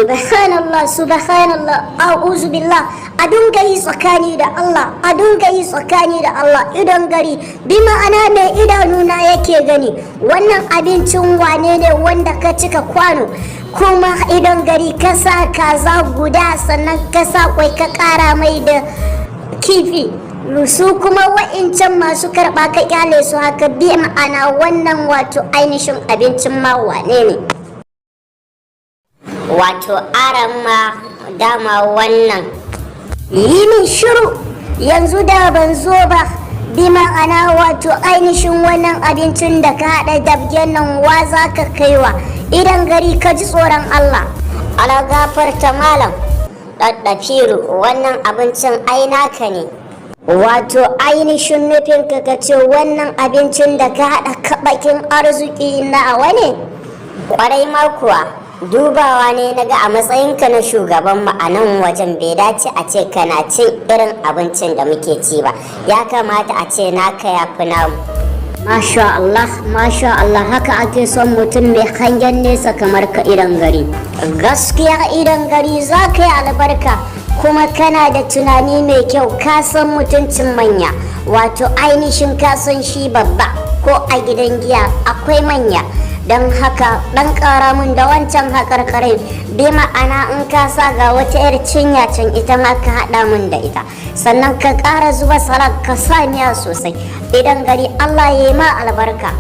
subhanallah subhanallah a'udhu billah a dunga yi tsakani da Allah, a dunga yi tsakani da Allah. Idon gari bi ma'ana mai idanuna yake gani. Wannan abincin wane ne wanda ka cika kwano, kuma idon gari ka sa kaza guda, sannan ka sa kwai ka kara mai da kifi, su kuma wa'incan masu karɓa ka kyale su haka. Bi ma'ana wannan wato ainihin abincin ma wane ne? Wato aran ma dama wannan yi min shiru yanzu da ban zo ba. Bi ma'ana wato ainihin wannan abincin da ka haɗa dabgen nan wa za ka kaiwa? Idan gari ka ji tsoron Allah. Ala gafarta malam ɗaɗɗafiru, wannan abincin ai naka ne. Wato ainihin nufin ka ce wannan abincin da ka haɗa kaɓakin arziki nawa ne? Ƙwarai ma kuwa, dubawa ne naga a matsayinka na shugaban mu a nan wajen bai dace a ce kana cin irin abincin da muke ci ba, ya kamata a ce naka ya fi namu. Masha Allah, masha Allah, haka ake son mutum mai hangen nesa kamar ka idan gari. Gaskiya idan gari za ka yi albarka, kuma kana da tunani mai kyau, ka san mutuncin manya, wato ainihin ka san shi babba, ko a gidan giya akwai manya. Don haka ɗan ƙara min da wancan haƙarƙarin, bi ma'ana in ka sa ga wata 'yar cinya can ita ma ka haɗa min da ita, sannan ka ƙara zuba salak ka sa miya sosai. Idan gari Allah ya yi ma albarka.